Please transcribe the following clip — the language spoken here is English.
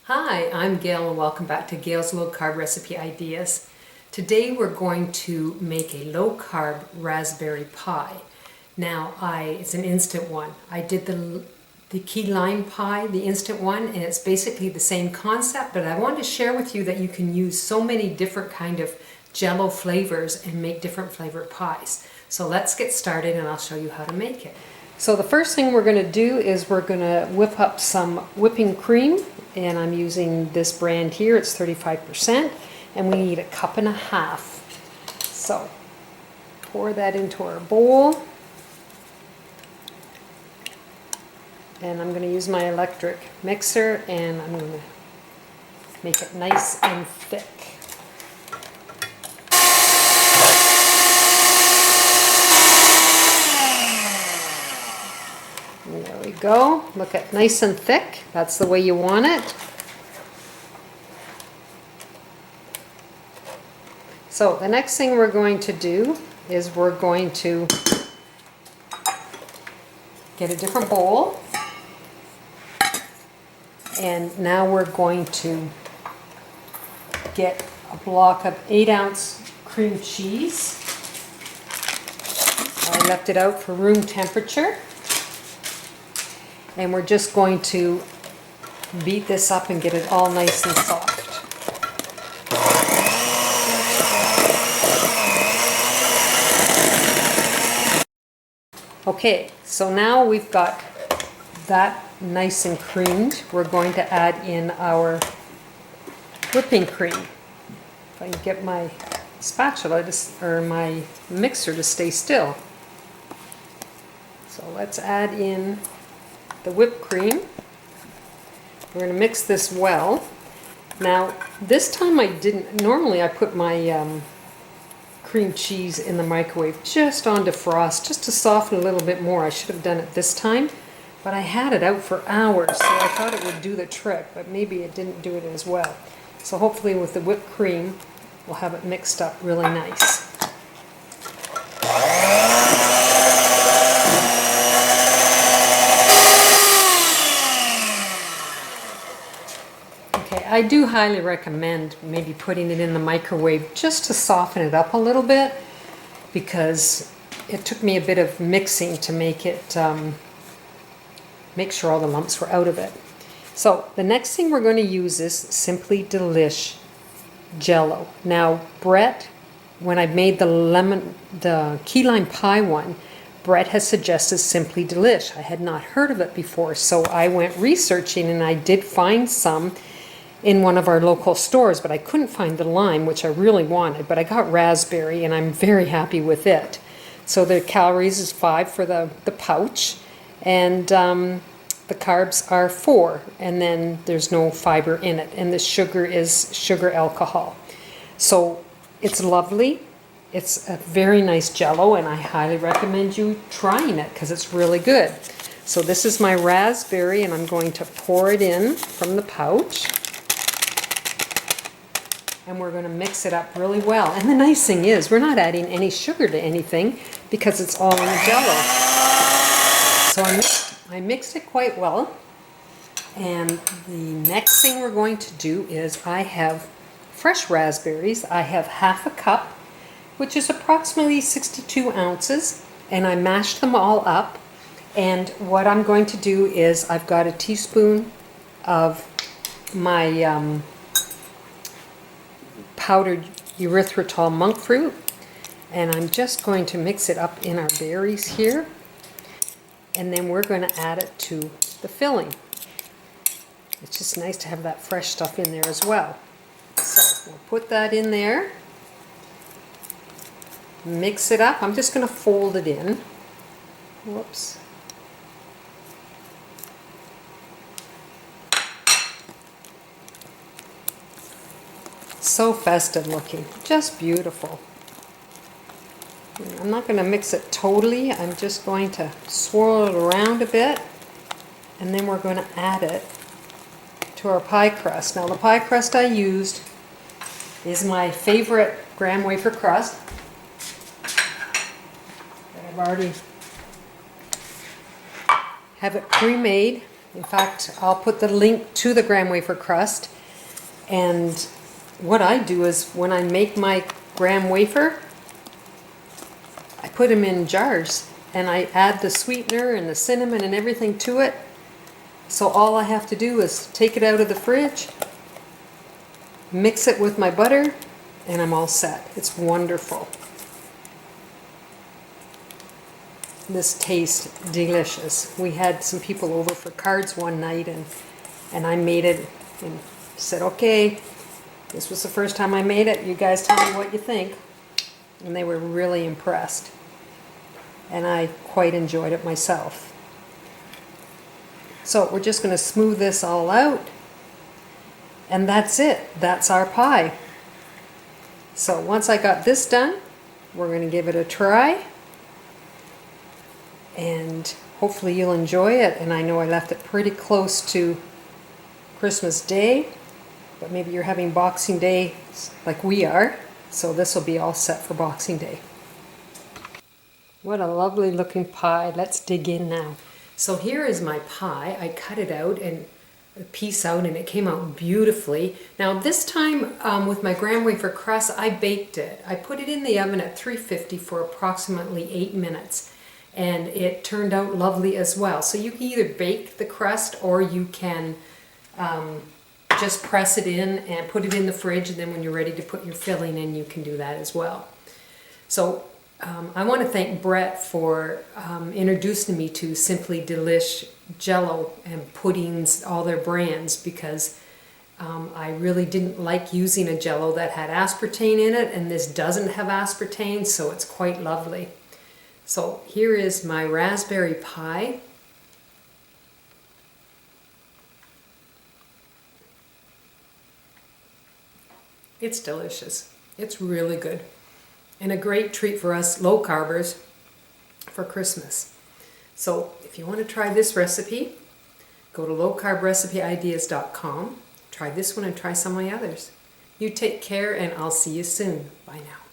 Hi, I'm Gail and welcome back to Gail's Low Carb Recipe Ideas. Today we're going to make a low carb raspberry pie. Now it's an instant one. I did the key lime pie, the instant one, and it's basically the same concept, but I wanted to share with you that you can use so many different kind of Jello flavors and make different flavored pies. So let's get started and I'll show you how to make it. So the first thing we're going to do is we're going to whip up some whipping cream, and I'm using this brand here. It's 35%, and we need 1.5 cups. So pour that into our bowl, and I'm going to use my electric mixer, and I'm going to make it nice and thick. There we go. Look at nice and thick. That's the way you want it. So the next thing we're going to do is we're going to get a different bowl. And now we're going to get a block of 8-ounce cream cheese. I left it out for room temperature. And we're just going to beat this up and get it all nice and soft. Okay, so now we've got that nice and creamed. We're going to add in our whipping cream. If I can get my spatula or my mixer to stay still. So let's add in the whipped cream. We're going to mix this well. Now this time I didn't, normally I put my cream cheese in the microwave just on defrost, just to soften a little bit more. I should have done it this time, but I had it out for hours, so I thought it would do the trick, but maybe it didn't do it as well. So hopefully with the whipped cream we'll have it mixed up really nice. I do highly recommend maybe putting it in the microwave just to soften it up a little bit, because it took me a bit of mixing to make it, make sure all the lumps were out of it. So the next thing we're going to use is Simply Delish Jello. Now Brett, when I made the key lime pie one, Brett has suggested Simply Delish. I had not heard of it before, so I went researching and I did find some in one of our local stores, but I couldn't find the lime, which I really wanted, but I got raspberry and I'm very happy with it. So the calories is 5 for the pouch, and the carbs are 4, and then there's no fiber in it, and the sugar is sugar alcohol. So it's lovely. It's a very nice Jello, and I highly recommend you trying it because it's really good. So this is my raspberry, and I'm going to pour it in from the pouch. And we're going to mix it up really well. And the nice thing is, we're not adding any sugar to anything because it's all in the Jello. So I mixed it quite well. And the next thing we're going to do is I have fresh raspberries. I have 1/2 cup, which is approximately 62 ounces. And I mashed them all up. And what I'm going to do is I've got a teaspoon of my powdered erythritol monk fruit, and I'm just going to mix it up in our berries here, and then we're going to add it to the filling. It's just nice to have that fresh stuff in there as well. So we'll put that in there, mix it up. I'm just going to fold it in. Whoops. So festive looking, just beautiful. I'm not going to mix it totally, I'm just going to swirl it around a bit, and then we're going to add it to our pie crust. Now the pie crust I used is my favorite graham wafer crust that I've already have it pre-made. In fact, I'll put the link to the graham wafer crust. And what I do is when I make my graham wafer, I put them in jars and I add the sweetener and the cinnamon and everything to it. So all I have to do is take it out of the fridge, mix it with my butter, and I'm all set. It's wonderful. This tastes delicious. We had some people over for cards one night and I made it and said, okay, this was the first time I made it. You guys tell me what you think. And they were really impressed. And I quite enjoyed it myself. So we're just going to smooth this all out. And that's it. That's our pie. So once I got this done, we're going to give it a try. And hopefully you'll enjoy it. And I know I left it pretty close to Christmas Day. But maybe you're having Boxing Day like we are. So this will be all set for Boxing Day. What a lovely looking pie. Let's dig in now. So here is my pie. I cut it out and a piece out and it came out beautifully. Now this time with my graham wafer crust, I baked it. I put it in the oven at 350 for approximately 8 minutes. And it turned out lovely as well. So you can either bake the crust or you can just press it in and put it in the fridge, and then when you're ready to put your filling in, you can do that as well. So I want to thank Brett for introducing me to Simply Delish Jello and puddings, all their brands, because I really didn't like using a Jello that had aspartame in it, and this doesn't have aspartame, so it's quite lovely. So here is my raspberry pie. It's delicious. It's really good. And a great treat for us low carbers for Christmas. So if you want to try this recipe, go to lowcarbrecipe.ideas.com. Try this one and try some of my others. You take care and I'll see you soon. Bye now.